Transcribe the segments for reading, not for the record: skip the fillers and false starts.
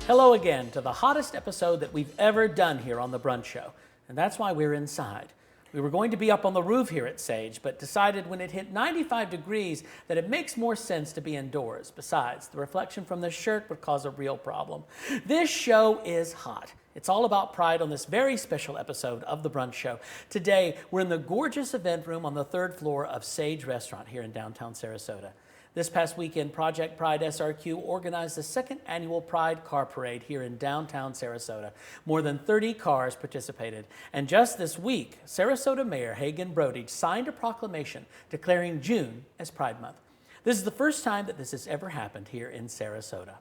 Hello again to the hottest episode that we've ever done here on the Brunch Show, and that's why we're inside. We were going to be up on the roof here at Sage, but decided when it hit 95 degrees that it makes more sense to be indoors. Besides, the reflection from this shirt would cause a real problem. This show is hot. It's all about Pride on this very special episode of the Brunch Show. Today, we're in the gorgeous event room on the 3rd floor of Sage Restaurant here in downtown Sarasota. This past weekend, Project Pride SRQ organized the 2nd annual Pride Car Parade here in downtown Sarasota. More than 30 cars participated. And just this week, Sarasota Mayor Hagen Brody signed a proclamation declaring June as Pride Month. This is the first time that this has ever happened here in Sarasota.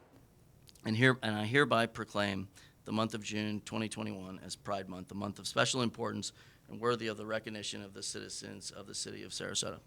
And I hereby proclaim the month of June 2021 as Pride Month, a month of special importance and worthy of the recognition of the citizens of the city of Sarasota.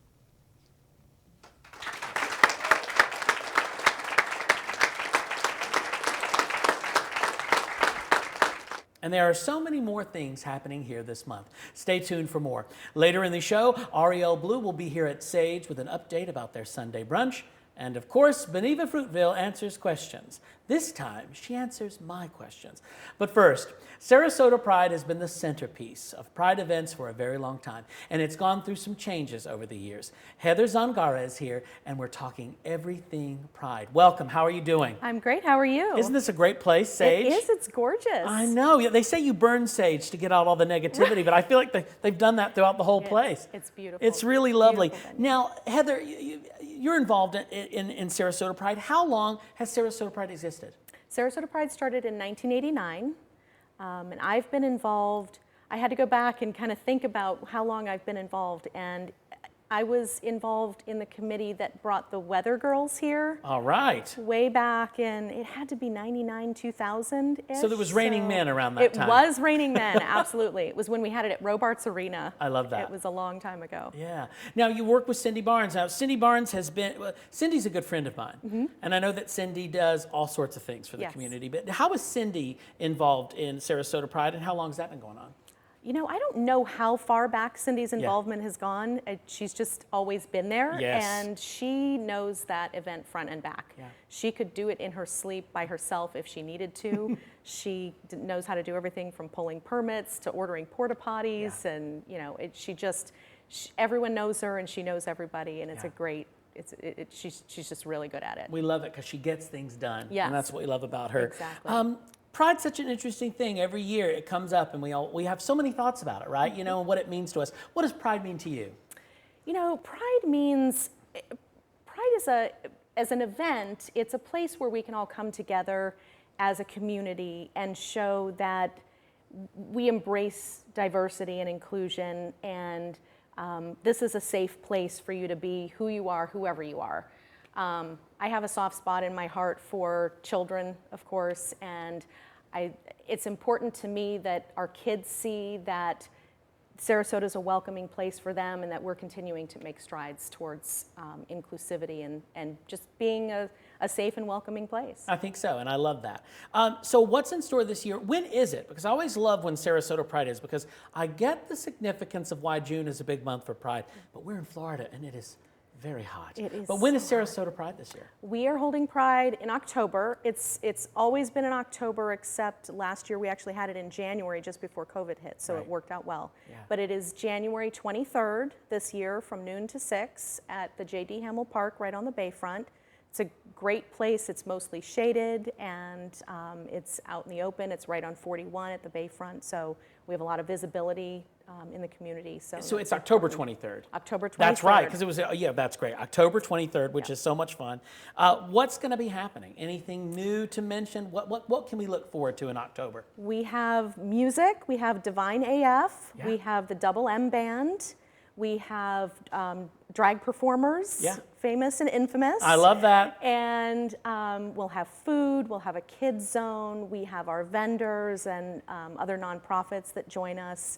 And there are so many more things happening here this month. Stay tuned for more. Later in the show, Ariel will be here at Sage with an update about their Sunday brunch. And of course, Beneva Fruitville answers questions. This time, she answers my questions. But first, Sarasota Pride has been the centerpiece of Pride events for a very long time, and it's gone through some changes over the years. Heather Zangara is here, and we're talking everything Pride. Welcome. How are you doing? I'm great. How are you? Isn't this a great place, Sage? It is. It's gorgeous. I know. They say you burn sage to get out all the negativity, but I feel like they've done that throughout the whole place. It's beautiful. It's really lovely. Beautiful. Now, Heather, you're involved in Sarasota Pride. How long has Sarasota Pride existed? Sarasota Pride started in 1989, and I've been involved. I had to go back and kind of think about how long I've been involved, and I was involved in the committee that brought the Weather Girls here. All right. Way back in, it had to be 99, 2000-ish. So there was Raining Men around that time. It was Raining Men, absolutely. It was when we had it at Robarts Arena. I love that. It was a long time ago. Yeah. Now you work with Cindy Barnes. Now Cindy Barnes has been, Cindy's a good friend of mine. And I know that Cindy does all sorts of things for the community. But how is Cindy involved in Sarasota Pride, and how long has that been going on? You know, I don't know how far back Cindy's involvement has gone. She's just always been there, and she knows that event front and back. Yeah. She could do it in her sleep by herself if she needed to. She knows how to do everything from pulling permits to ordering porta potties, and you know, everyone knows her, and she knows everybody, and it's a great. She's just really good at it. We love it because she gets things done, yes. And that's what we love about her. Exactly. Pride's such an interesting thing. Every year it comes up, and we have so many thoughts about it, right? You know, and what it means to us. What does Pride mean to you? You know, Pride is as an event, it's a place where we can all come together as a community and show that we embrace diversity and inclusion, and this is a safe place for you to be who you are, whoever you are. I have a soft spot in my heart for children, of course, and it's important to me that our kids see that Sarasota is a welcoming place for them, and that we're continuing to make strides towards inclusivity and just being a safe and welcoming place. I think so, and I love that. So what's in store this year? When is it? Because I always love when Sarasota Pride is, because I get the significance of why June is a big month for Pride, but we're in Florida, and it is very hot. It is. But when is Sarasota Pride this year? We are holding Pride in October. It's always been in October, except last year we actually had it in January just before COVID hit, so it worked out well. Yeah. But it is January 23rd this year from noon to 6 at the J.D. Hamill Park right on the bayfront. It's a great place. It's mostly shaded, and it's out in the open. It's right on 41 at the bayfront, so we have a lot of visibility in the community. So it's October 23rd. October 23rd. That's right, because it was, that's great. October 23rd, which is so much fun. What's going to be happening? Anything new to mention? What can we look forward to in October? We have music. We have Divine AF. Yeah. We have the Double M Band. We have drag performers, famous and infamous. I love that. And we'll have food, we'll have a kids zone, we have our vendors and other nonprofits that join us.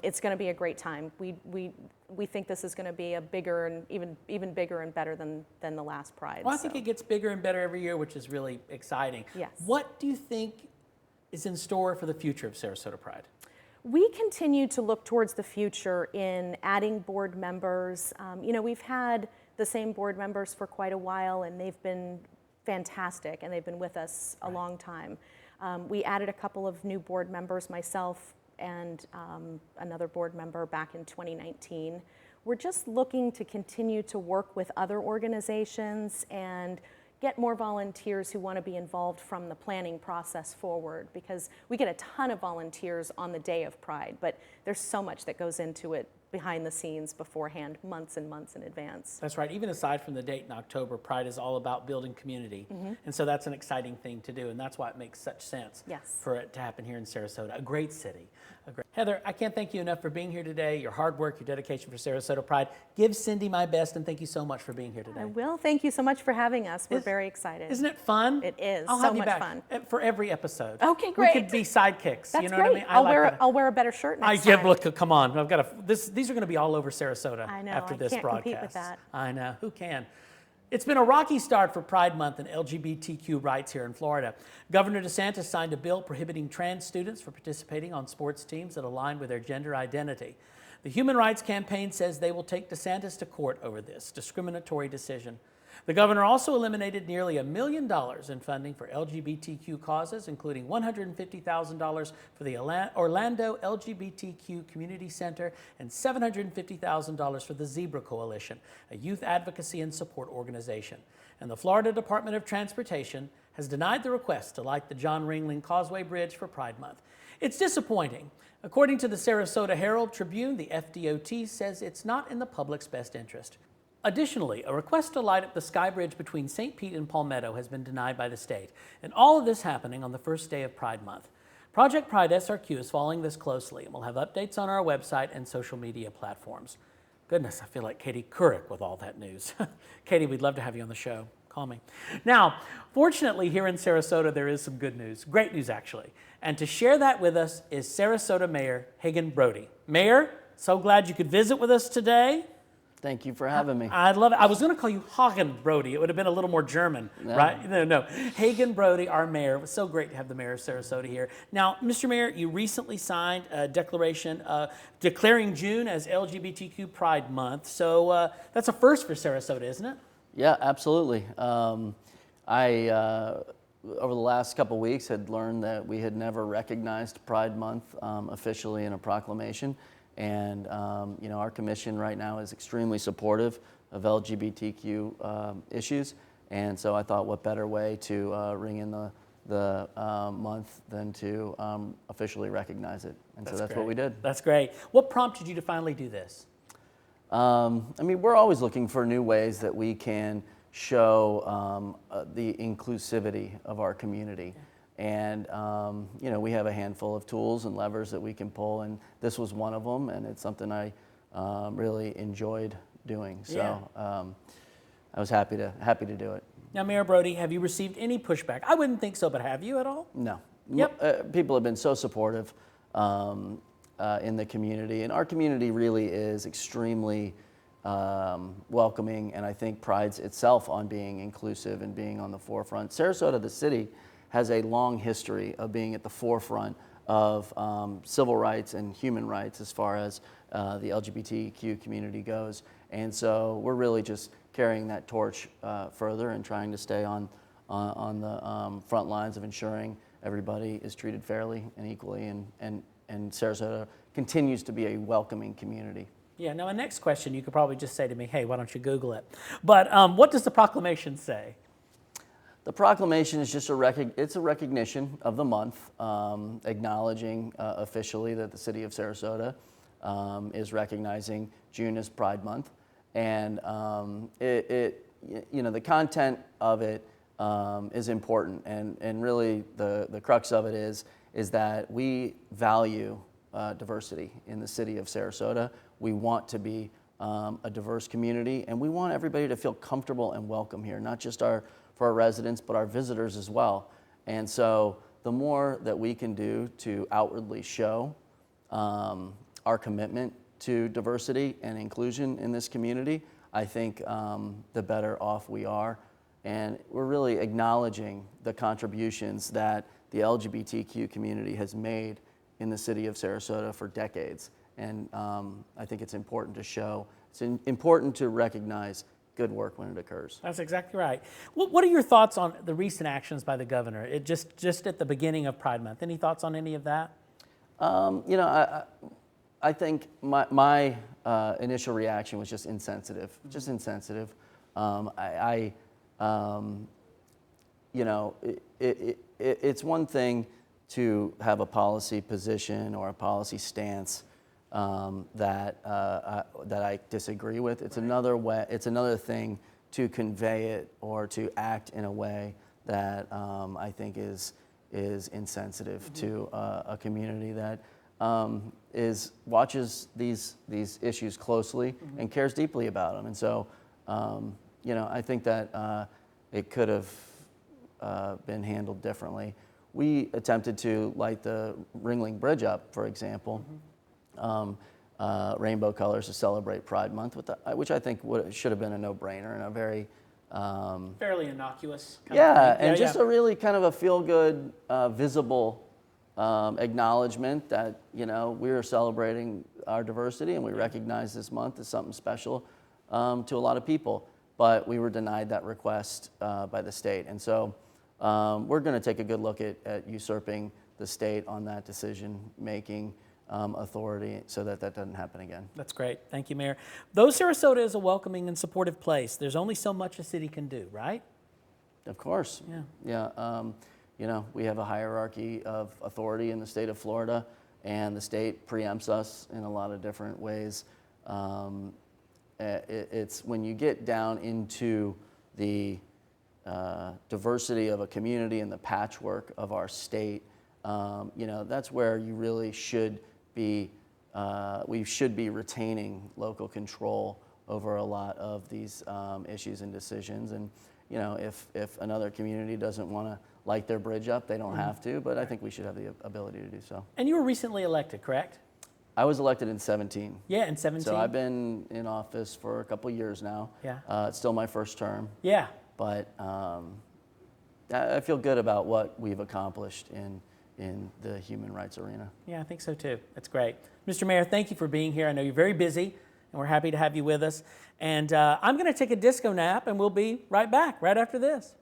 It's going to be a great time. We think this is going to be a bigger and even bigger and better than the last Pride. Well, I think it gets bigger and better every year, which is really exciting. Yes. What do you think is in store for the future of Sarasota Pride? We continue to look towards the future in adding board members. We've had the same board members for quite a while, and they've been fantastic, and they've been with us a long time. We added a couple of new board members, myself and another board member back in 2019. We're just looking to continue to work with other organizations and get more volunteers who want to be involved from the planning process forward, because we get a ton of volunteers on the day of Pride, but there's so much that goes into it behind the scenes beforehand, months and months in advance. That's right. Even aside from the date in October, Pride is all about building community. And so that's an exciting thing to do, and that's why it makes such sense for it to happen here in Sarasota, a great city. Heather, I can't thank you enough for being here today, your hard work, your dedication for Sarasota Pride. Give Cindy my best, and thank you so much for being here today. I will. Thank you so much for having us. We're very excited. Isn't it fun? It is. I'll so have you much back fun. for every episode. Okay, great. We could be sidekicks. That's you know great. what I mean? I'll wear a better shirt next time. Look, come on. I've got these are going to be all over Sarasota I know, after I this can't broadcast. compete with that. I know. Who can? It's been a rocky start for Pride Month and LGBTQ rights here in Florida. Governor DeSantis signed a bill prohibiting trans students from participating on sports teams that align with their gender identity. The Human Rights Campaign says they will take DeSantis to court over this discriminatory decision. The governor also eliminated nearly $1 million in funding for LGBTQ causes, including $150,000 for the Orlando LGBTQ Community Center and $750,000 for the Zebra Coalition, a youth advocacy and support organization. And the Florida Department of Transportation has denied the request to light the John RIngling Causeway Bridge for Pride Month. It's disappointing. According to the Sarasota Herald Tribune, the FDOT says it's not in the public's best interest. Additionally, a request to light up the sky bridge between St. Pete and Palmetto has been denied by the state, and all of this happening on the first day of Pride Month. Project Pride SRQ is following this closely, and we'll have updates on our website and social media platforms. Goodness, I feel like Katie Couric with all that news. Katie, we'd love to have you on the show. Call me. Now, fortunately, here in Sarasota, there is some good news, great news actually. And to share that with us is Sarasota Mayor Hagen Brody. Mayor, so glad you could visit with us today. Thank you for having me. I'd love it. I was going to call you Hagen Brody. It would have been a little more German, right? No. Hagen Brody, our mayor. It was so great to have the mayor of Sarasota here. Now, Mr. Mayor, you recently signed a declaration declaring June as LGBTQ Pride Month. So that's a first for Sarasota, isn't it? Yeah, absolutely. I, over the last couple weeks, had learned that we had never recognized Pride Month officially in a proclamation. And our commission right now is extremely supportive of LGBTQ issues, and so I thought, what better way to ring in the month than to officially recognize it, and so that's what we did. That's great. What prompted you to finally do this? We're always looking for new ways that we can show the inclusivity of our community. And, we have a handful of tools and levers that we can pull, and this was one of them, and it's something I really enjoyed doing. So I was happy to do it. Now, Mayor Brody, have you received any pushback? I wouldn't think so, but have you at all? No. Yep. People have been so supportive in the community, and our community really is extremely welcoming, and I think prides itself on being inclusive and being on the forefront. Sarasota, the city, has a long history of being at the forefront of civil rights and human rights as far as the LGBTQ community goes. And so we're really just carrying that torch further and trying to stay on the front lines of ensuring everybody is treated fairly and equally, and Sarasota continues to be a welcoming community. Yeah, now my next question, you could probably just say to me, hey, why don't you Google it? But what does the proclamation say? The proclamation is just it's a recognition of the month, acknowledging officially that the city of Sarasota is recognizing June as Pride Month, and the content of it is important, and really the crux of it is that we value diversity in the city of Sarasota. We want to be a diverse community, and we want everybody to feel comfortable and welcome here, not just for our residents, but our visitors as well. And so the more that we can do to outwardly show our commitment to diversity and inclusion in this community, I think the better off we are. And we're really acknowledging the contributions that the LGBTQ community has made in the city of Sarasota for decades. And I think it's important to show, it's important to recognize good work when it occurs. That's exactly right. What are your thoughts on the recent actions by the governor? It just at the beginning of Pride Month. Any thoughts on any of that? You know, I think my initial reaction was just insensitive, just insensitive. You know, it's one thing to have a policy position or a policy stance that I disagree with. It's another thing to convey it or to act in a way that I think is insensitive to a community that watches these issues closely and cares deeply about them. And so, you know, I think that it could have been handled differently. We attempted to light the RIngling Bridge up, for example, rainbow colors to celebrate Pride Month, which I think should have been a no-brainer and a very fairly innocuous. Just a really kind of a feel-good, visible acknowledgement that, you know, we're celebrating our diversity and we recognize this month as something special to a lot of people. But we were denied that request by the state. And so we're going to take a good look at usurping the state on that decision-making authority so that doesn't happen again. That's great. Thank you, Mayor. Though Sarasota is a welcoming and supportive place, there's only so much a city can do, right? Of course. Yeah. You know, we have a hierarchy of authority in the state of Florida, and the state preempts us in a lot of different ways. It's when you get down into the diversity of a community and the patchwork of our state, you know, that's where you really should be, we should be retaining local control over a lot of these issues and decisions. And, you know, if another community doesn't want to light their bridge up, they don't have to, but I think we should have the ability to do so. And you were recently elected, correct? I was elected in 17. Yeah, in 17. So I've been in office for a couple years now. Yeah. It's still my first term. Yeah. But I feel good about what we've accomplished in the human rights arena. Yeah, I think so too. That's great. Mr. Mayor, thank you for being here. I know you're very busy, and we're happy to have you with us. And I'm going to take a disco nap, and we'll be right back right after this.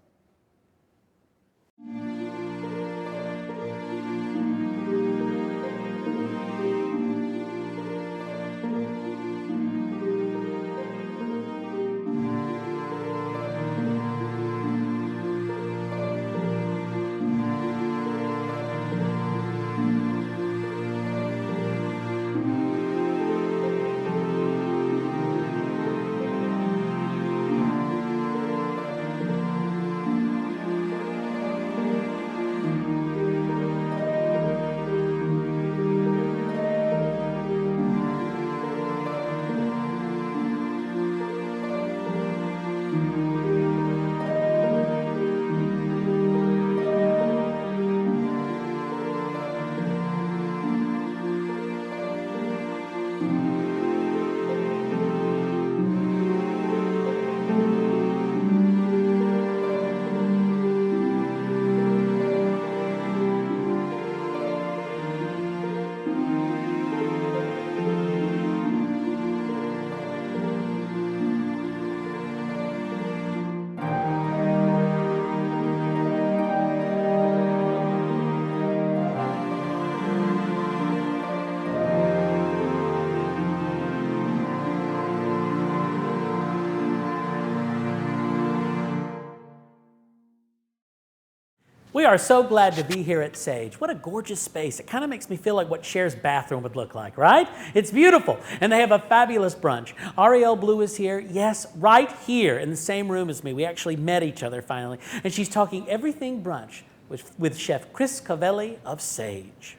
We are so glad to be here at Sage. What a gorgeous space. It kind of makes me feel like what Cher's bathroom would look like, right? It's beautiful. And they have a fabulous brunch. Ariel Blue is here. Yes, right here in the same room as me. We actually met each other finally. And she's talking everything brunch with Chef Chris Covelli of Sage.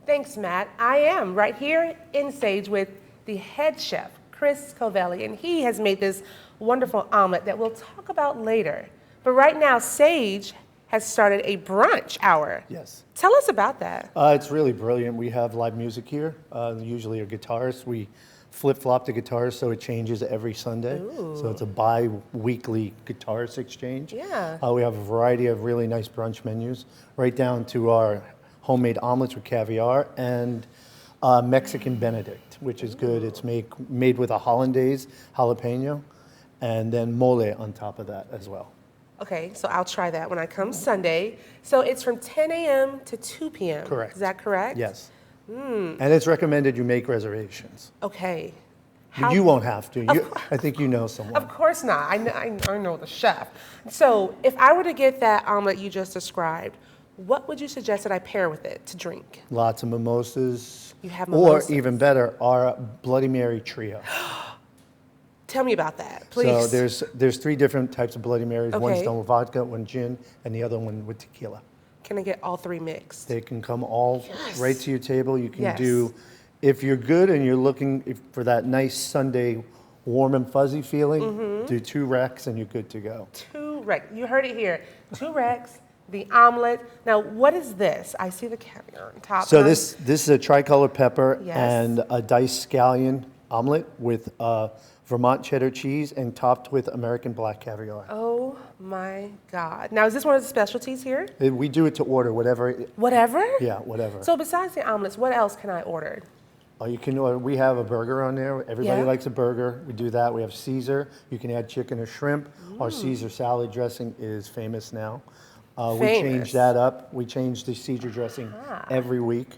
Thanks, Matt. I am right here in Sage with the head chef, Chris Covelli, and he has made this wonderful omelet that we'll talk about later. But right now, Sage has started a brunch hour. Yes. Tell us about that. It's really brilliant. We have live music here, usually a guitarist. We flip-flop the guitars so it changes every Sunday. Ooh. So it's a bi-weekly guitarist exchange. Yeah. We have a variety of really nice brunch menus, right down to our homemade omelets with caviar and Mexican Benedict, which is good. It's made with a hollandaise jalapeno and then mole on top of that as well. Okay, so I'll try that when I come Sunday. So it's from 10 a.m. to 2 p.m. Correct. Is that correct? Yes. And it's recommended you make reservations. Okay. You won't have to. I think you know someone. Of course not. I know the chef. So if I were to get that omelet you just described, what would you suggest that I pair with it to drink? Lots of mimosas. You have mimosas. Or even better, our Bloody Mary trio. Tell me about that, please. So there's 3 different types of Bloody Marys. Okay. One's done with vodka, one gin, and the other one with tequila. Can I get all 3 mixed? They can come all right to your table. You can Yes. do, if you're good and you're looking for that nice Sunday warm and fuzzy feeling, do 2 Rex and you're good to go. 2 Rex. You heard it here. 2 Rex, the omelet. Now, what is this? I see the caviar on top. So this is a tricolor pepper Yes. and a diced scallion omelet with Vermont cheddar cheese and topped with American black caviar. Oh my God. Now, is this one of the specialties here? We do it to order, whatever. Whatever? Yeah, whatever. So besides the omelets, what else can I order? You can order. We have a burger on there. Everybody Yeah. likes a burger. We do that. We have Caesar. You can add chicken or shrimp. Our Caesar salad dressing is famous now. We Famous. change that up. We change the Caesar dressing every week,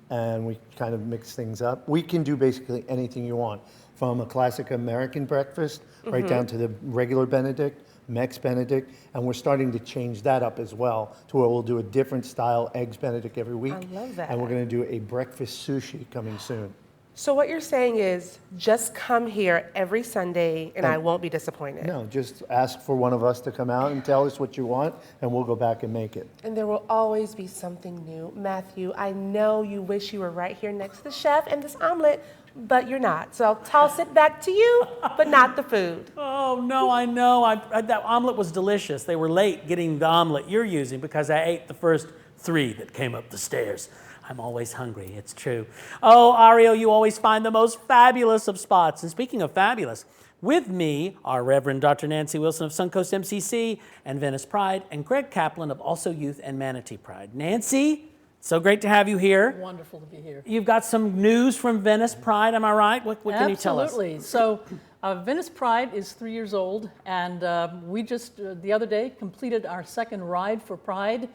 and we kind of mix things up. We can do basically anything you want, from a classic American breakfast right down to the regular Benedict, Mex Benedict, and we're starting to change that up as well to where we'll do a different style eggs Benedict every week. I love that. And we're going to do a breakfast sushi coming soon. So what you're saying is just come here every Sunday and I won't be disappointed. No, just ask for one of us to come out and tell us what you want, and we'll go back and make it. And there will always be something new. Matthew, I know you wish you were right here next to the chef and this omelet, but you're not. So I'll toss it back to you, but not the food. Oh, no, I know. That omelet was delicious. They were late getting the omelet you're using because I ate the first 3 that came up the stairs. I'm always hungry, it's true. Oh, Ariel, you always find the most fabulous of spots. And speaking of fabulous, with me are Reverend Dr. Nancy Wilson of Suncoast MCC and Venice Pride, and Greg Kaplan of Also Youth and Manatee Pride. Nancy, so great to have you here. Wonderful to be here. You've got some news from Venice Pride, am I right? What can you tell us? Absolutely. So Venice Pride is 3 years old, and we just, the other day, completed our 2nd ride for Pride,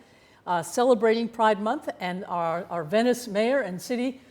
celebrating Pride Month, and our Venice Mayor and City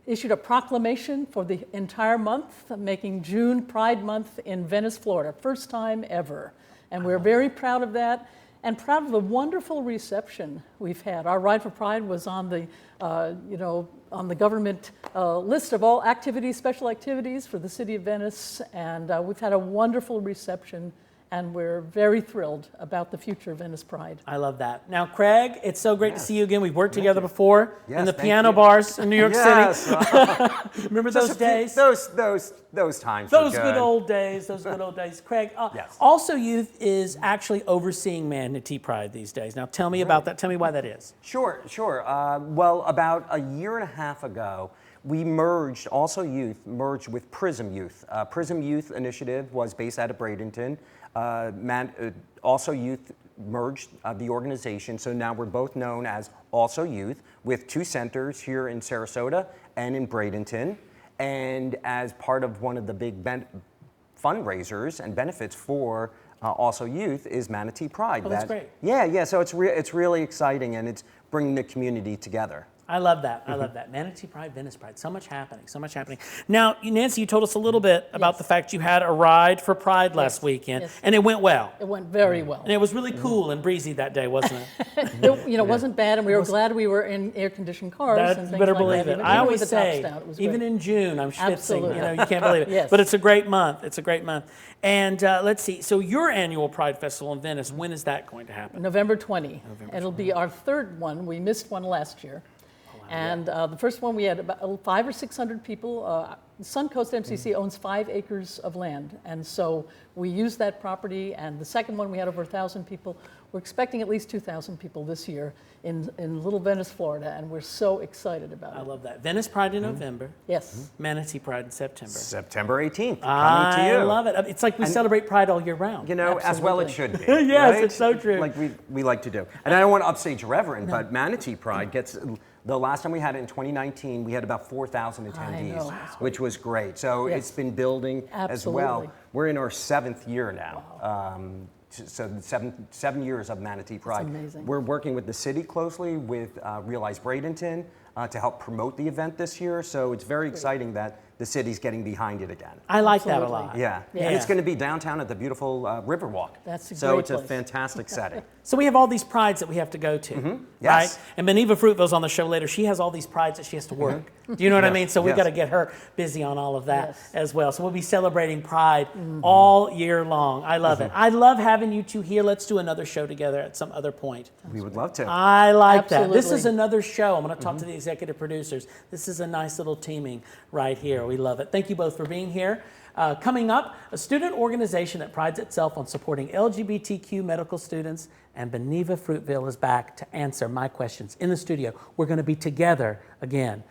issued a proclamation for the entire month, making June Pride Month in Venice, Florida. First time ever. And we're very proud of that, and proud of the wonderful reception we've had. Our Ride for Pride was on the, on the government list of all activities, special activities for the city of Venice, and we've had a wonderful reception, and we're very thrilled about the future of Venice Pride. I love that. Now, Craig, it's so great to see you again. We've worked together before in the thank piano you. bars in New York Yes. City. Remember Just those a few- days? Those times. were Those good old days, those good old days. Craig, Yes. Also Youth is actually overseeing Manatee Pride these days. Now tell me about that. Tell me why that is. Sure. Well, about a year and a half ago, we merged, Also Youth merged with Prism Youth. Prism Youth Initiative was based out of Bradenton. Also Youth merged the organization, so now we're both known as Also Youth, with 2 centers here in Sarasota and in Bradenton. And as part of one of the big fundraisers and benefits for Also Youth is Manatee Pride. Oh, that's great. Yeah, so it's really exciting, and it's bringing the community together. I love that. I love that. Manatee Pride, Venice Pride. So much happening. So much happening. Now, Nancy, you told us a little bit about the fact you had a ride for Pride last weekend, Yes. and it went well. It went very well. And it was really cool and breezy that day, wasn't it? It wasn't bad, and we were glad we were in air-conditioned cars. and You things better like believe that. it. Even I with always the tops say, down, it was even great. in June, I'm schwitzing. Absolutely. You can't believe it. Yes. But it's a great month. It's a great month. And let's see. So your annual Pride Festival in Venice, when is that going to happen? November 20. It'll be our 3rd one. We missed one last year. And the first one, we had about 500 or 600 people. Suncoast MCC owns 5 acres of land, and so we used that property. And the second one, we had over 1,000 people. We're expecting at least 2,000 people this year in Little Venice, Florida, and we're so excited about it. I love that. Venice Pride in November. Yes. Manatee Pride in September. September 18th, coming to you. I love it. It's like we celebrate Pride all year round. You know, as well it should be. Yes, right? it's so true. Like we like to do. And I don't want to upstage Reverend, but Manatee Pride gets The last time we had it in 2019, we had about 4,000 attendees, know. which was great. So Yes. it's been building as well. Absolutely. We're in our 7th year now. So seven years of Manatee Pride. amazing. We're working with the city closely with Realize Bradenton to help promote the event this year. So it's very exciting that the city's getting behind it again. I like that a Absolutely. lot. Yeah. And it's going to be downtown at the beautiful Riverwalk. That's a So great it's a place. fantastic setting. So we have all these prides that we have to go to, Yes. right? And Beneva Fruitville's on the show later. She has all these prides that she has to work. Do you know what I Yes. mean? So we've Yes. got to get her busy on all of that Yes. as well. So we'll be celebrating Pride all year long. I love it. I love having you two here. Let's do another show together at some other point. We would love to. I like that. This is Absolutely. another show. I'm going to talk to the executive producers. This is a nice little teaming right here. We love it. Thank you both for being here. Coming up, a student organization that prides itself on supporting LGBTQ medical students, and Beneva Fruitville is back to answer my questions in the studio. We're going to be together again.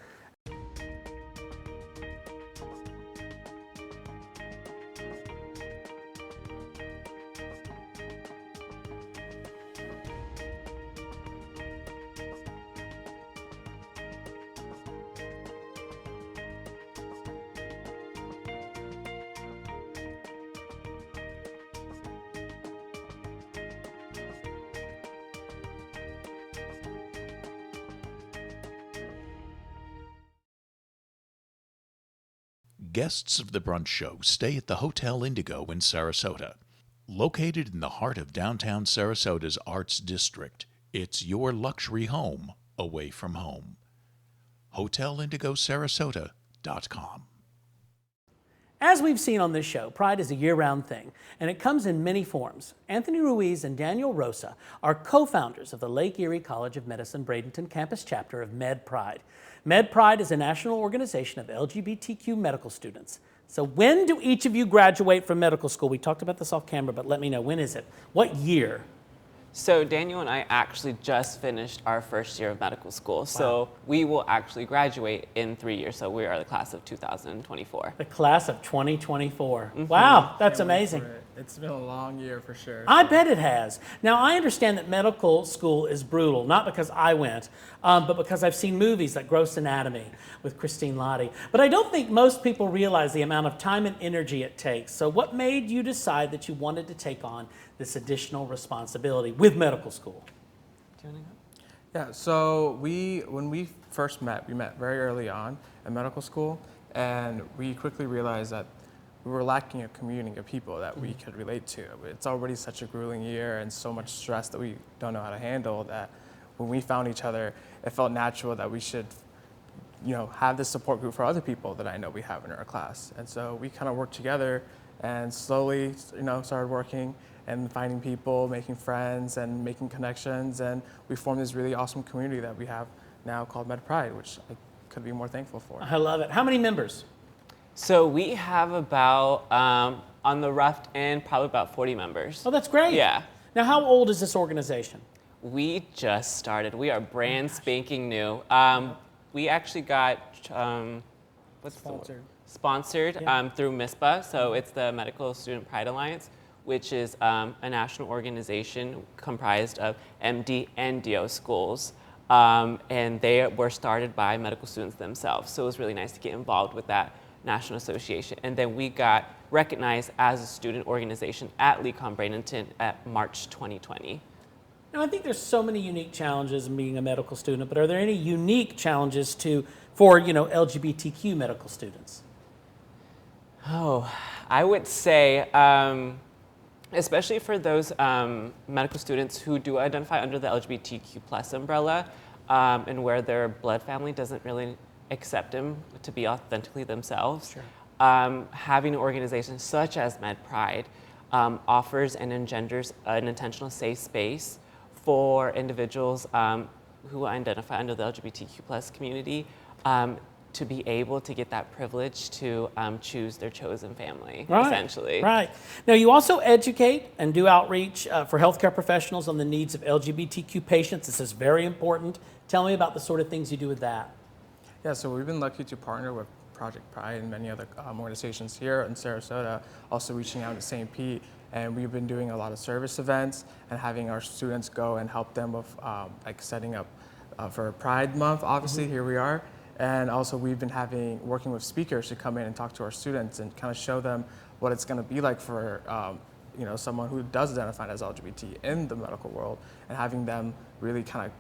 Guests of the Brunch Show stay at the Hotel Indigo in Sarasota. Located in the heart of downtown Sarasota's Arts District, it's your luxury home away from home. HotelIndigoSarasota.com. As we've seen on this show, Pride is a year-round thing, and it comes in many forms. Anthony Ruiz and Daniel Rosa are co-founders of the Lake Erie College of Medicine Bradenton campus chapter of MedPride. MedPride is a national organization of LGBTQ medical students. So when do each of you graduate from medical school? We talked about this off camera, but let me know, when is it? What year? So Daniel and I actually just finished our first year of medical school. So we will actually graduate in 3 years. So we are the class of 2024. The class of 2024. Wow, that's amazing. It's been a long year for sure. I bet it has. Now, I understand that medical school is brutal, not because I went, but because I've seen movies like Gross Anatomy with Christine Lottie. But I don't think most people realize the amount of time and energy it takes. So what made you decide that you wanted to take on this additional responsibility with medical school? Yeah, so when we first met, we met very early on in medical school, and we quickly realized that we were lacking a community of people that we could relate to. It's already such a grueling year and so much stress that we don't know how to handle, that when we found each other, it felt natural that we should, have this support group for other people that I know we have in our class. And so we kind of worked together and slowly, started working and finding people, making friends and making connections. And we formed this really awesome community that we have now called MedPride, which I could be more thankful for. I love it. How many members? So we have about, on the rough end, probably about 40 members. Oh, that's great. Yeah. Now, how old is this organization? We just started. We are brand spanking new. We actually got sponsored through MISPA, so it's the Medical Student Pride Alliance, which is a national organization comprised of MD and DO schools. And they were started by medical students themselves. So it was really nice to get involved with that national association. And then we got recognized as a student organization at LECOM Bradenton at March 2020. Now, I think there's so many unique challenges in being a medical student, but are there any unique challenges for LGBTQ medical students? Oh, I would say, especially for those medical students who do identify under the LGBTQ plus umbrella, and where their blood family doesn't really accept them to be authentically themselves. Sure. Having an organization such as MedPride offers and engenders an intentional safe space for individuals who identify under the LGBTQ plus community to be able to get that privilege to choose their chosen family, essentially. Right. Now, you also educate and do outreach for healthcare professionals on the needs of LGBTQ patients. This is very important. Tell me about the sort of things you do with that. Yeah, so we've been lucky to partner with Project Pride and many other organizations here in Sarasota, also reaching out to St. Pete. And we've been doing a lot of service events and having our students go and help them with like setting up for Pride Month, obviously, here we are. And also we've been working with speakers to come in and talk to our students and kind of show them what it's going to be like for someone who does identify as LGBT in the medical world, and having them really kind of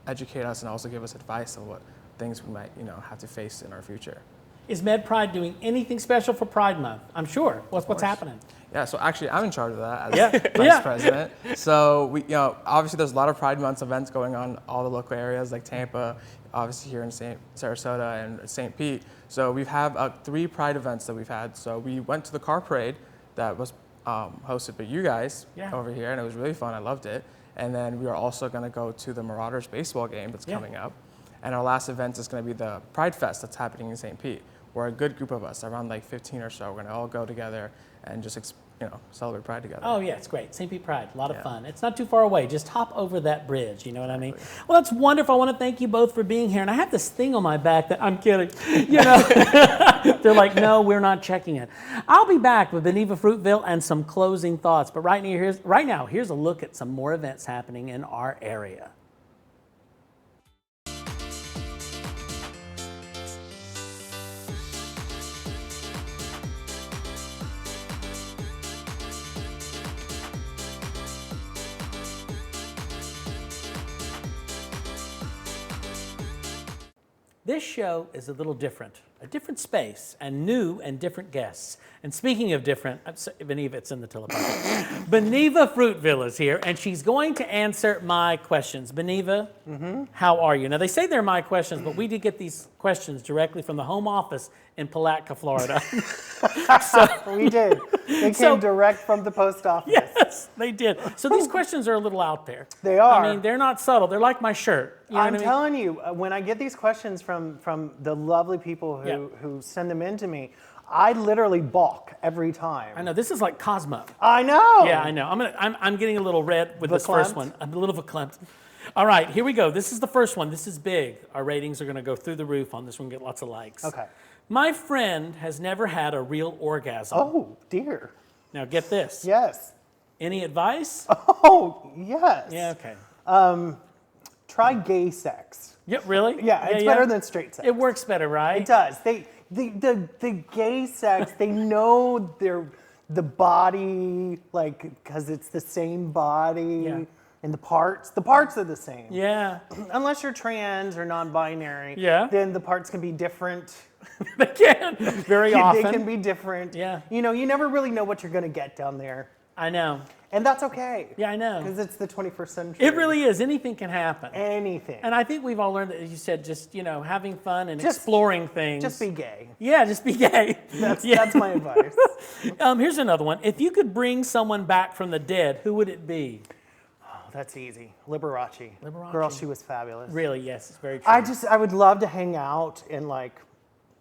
educate us and also give us advice on what things we might have to face in our future. Is MedPride doing anything special for Pride Month? I'm sure. What's happening? Yeah, so actually I'm in charge of that as vice president. So we, obviously there's a lot of Pride Month events going on all the local areas like Tampa, obviously here in Sarasota and St. Pete. So we have 3 Pride events that we've had. So we went to the car parade that was hosted by you guys over here, and it was really fun. I loved it. And then we are also going to go to the Marauders baseball game that's coming up. And our last event is going to be the Pride Fest that's happening in St. Pete. We're a good group of us, around like 15 or so. We're going to all go together and just celebrate Pride together. Oh yeah, it's great. St. Pete Pride, a lot of fun. It's not too far away. Just hop over that bridge, you know what I mean? Well, that's wonderful. I want to thank you both for being here. And I have this thing on my back that I'm kidding. They're like, no, we're not checking it. I'll be back with Beneva Fruitville and some closing thoughts. But right now, here's a look at some more events happening in our area. This show is a little different, a different space, and new and different guests. And speaking of different, Beneva, it's in the teleprompter. Beneva Fruitville is here, and she's going to answer my questions. Beneva, how are you? Now, they say they're my questions, but we did get these questions directly from the home office in Palatka, Florida. We did. They came direct from the post office. Yes, they did. So these questions are a little out there. They are. I mean, they're not subtle. They're like my shirt. You know I'm what I mean? telling you, when I get these questions from the lovely people who send them in to me, I literally balk every time. I know, this is like Cosmo. I know. Yeah, I know. I'm getting a little red with this first one. I'm a little verklempt. All right, here we go. This is the first one. This is big. Our ratings are going to go through the roof on this one. Get lots of likes. Okay. My friend has never had a real orgasm. Oh, dear. Now get this. Yes. Any advice? Oh, yes. Yeah, okay. Try gay sex. Yeah, really? Yeah, it's better than straight sex. It works better, right? It does. The gay sex, they know the body, like, because it's the same body. Yeah. And the parts are the same. Yeah. Unless you're trans or non-binary, then the parts can be different. They can, very often. They can be different. Yeah. You never really know what you're going to get down there. I know. And that's okay. Yeah, I know. Because it's the 21st century. It really is. Anything can happen. Anything. And I think we've all learned that, as you said, just, having fun and exploring things. Just be gay. Yeah, just be gay. That's my advice. Here's another one. If you could bring someone back from the dead, who would it be? That's easy. Liberace. Liberace. Girl, she was fabulous. Really, yes, it's very true. I would love to hang out and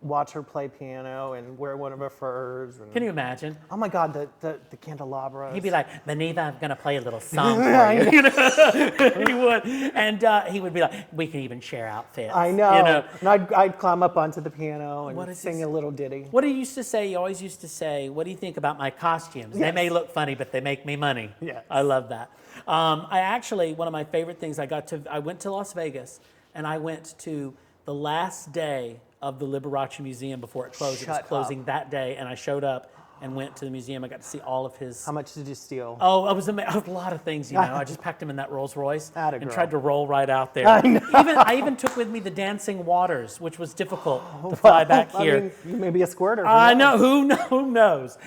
watch her play piano and wear one of her furs. And, can you imagine? Oh my God, the candelabras. He'd be like, Beneva, I'm going to play a little song for you. He would. And he would be like, we can even share outfits. I know. And I'd climb up onto the piano and sing a little ditty. What do you used to say? You always used to say, what do you think about my costumes? Yes. They may look funny, but they make me money. Yes. I love that. One of my favorite things, I went to Las Vegas, and I went to the last day of the Liberace Museum before it closed. It was closing that day, and I showed up and went to the museum. I got to see all of his... How much did you steal? Oh, it was a lot of things, I just packed them in that Rolls Royce and tried to roll right out there. I know. I even took with me the dancing waters, which was difficult to fly back here. I mean, you may be a squirter. I know. Who knows?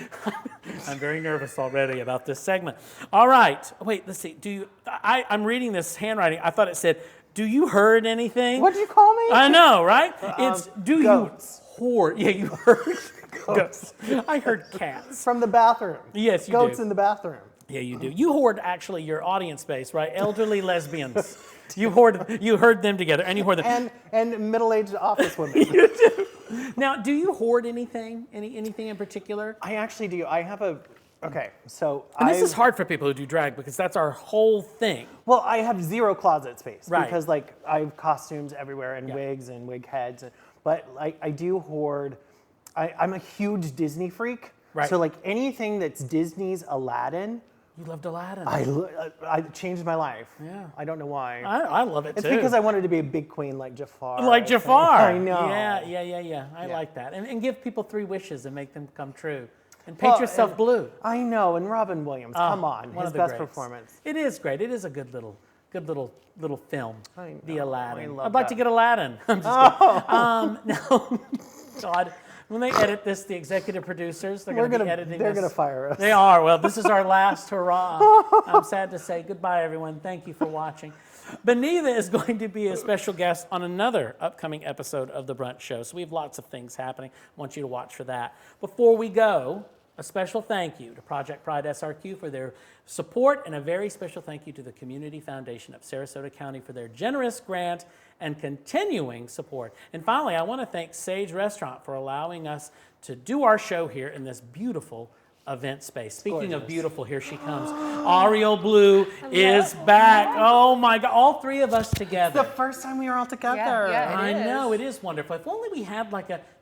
I'm very nervous already about this segment. All right. Wait, let's see. I'm reading this handwriting. I thought it said, do you heard anything? What did you call me? I know, right? It's goats. You hoard? Yeah, you heard goats. I heard cats. From the bathroom. Yes, you Goats do. in the bathroom. Yeah, you do. You hoard actually your audience base, right? Elderly lesbians. You herd them together, and you hoard them. And middle-aged office women. You do. Now, do you hoard anything? Anything in particular? I actually do. I have a. Okay, so this is hard for people who do drag because that's our whole thing. Well, I have zero closet space right. because I have costumes everywhere and wigs and wig heads, but I do hoard. I'm a huge Disney freak, right. So anything that's Disney's Aladdin You loved Aladdin. I changed my life. Yeah. I don't know why. I love it It's too. because I wanted to be a big queen like Jafar. Like Jafar. I know. Yeah. I like that. And give people 3 wishes and make them come true. And paint yourself blue. I know. And Robin Williams, come on, one his of the best greats. performance. It is great. It is a good little film. I know. The Aladdin. I love I'd like that. to get Aladdin. I'm just kidding. No, God. When they edit this, the executive producers, they're going to be editing They're this. going to fire us. They are. Well, this is our last hurrah. I'm sad to say goodbye, everyone. Thank you for watching. Beneva is going to be a special guest on another upcoming episode of The Brunch Show. So we have lots of things happening. I want you to watch for that. Before we go, a special thank you to Project Pride SRQ for their support, and a very special thank you to the Community Foundation of Sarasota County for their generous grant and continuing support. And finally, I want to thank Sage Restaurant for allowing us to do our show here in this beautiful event space. Speaking of beautiful, here she comes. Ariel Blue is back. Oh my God, all 3 of us together. The first time we were all together. Yeah, I know, it is wonderful. If only we had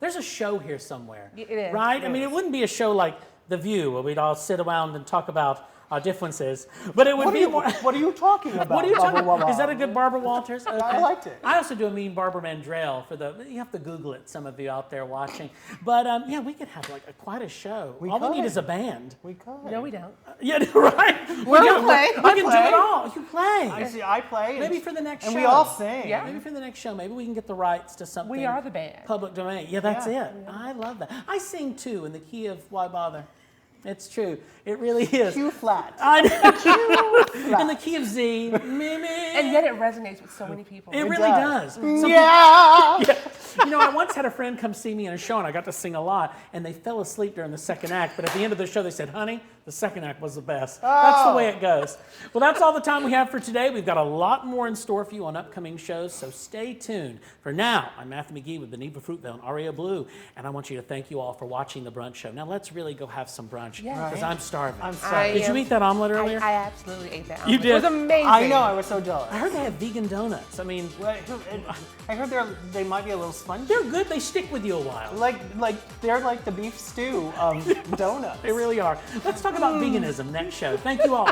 there's a show here somewhere. It is. Right? I mean, it wouldn't be a show like The View where we'd all sit around and talk about our differences, but it would be more. What are you talking about? What are you talking about? Is that a good Barbara Walters? Okay. I liked it. I also do a mean Barbara Mandrell you have to Google it, some of you out there watching. But yeah, we could have quite a show. All we need is a band. We could. No, we don't. Yeah, right. We'll play. We can do it all. You play. I play. Maybe for the next show. And we all sing. Yeah. Maybe for the next show, maybe we can get the rights to something. We are the band. Public domain. Yeah, that's it. I love that. I sing too in the key of Why Bother. It's true. It really is. Q flat. I know. In the key of Z. And yet it resonates with so many people. It really does. Yeah. You know, I once had a friend come see me in a show, and I got to sing a lot, and they fell asleep during the second act, but at the end of the show, they said, honey, the second act was the best. That's the way it goes. Well, that's all the time we have for today. We've got a lot more in store for you on upcoming shows, so stay tuned. For now, I'm Matthew McGee with Beneva Fruitville and Ariel Blue, and I want you to thank you all for watching The Brunch Show. Now, let's really go have some brunch, because I'm starving. I'm sorry. Did you eat that omelet earlier? I absolutely ate that. You omelet. did? It was amazing. I know. I was so jealous. I heard they have vegan donuts. I mean, I heard they might be a little spongy. they're good. They stick with you a while. Like they're like the beef stew of donuts. They really are. Let's talk about veganism next show. Thank you all.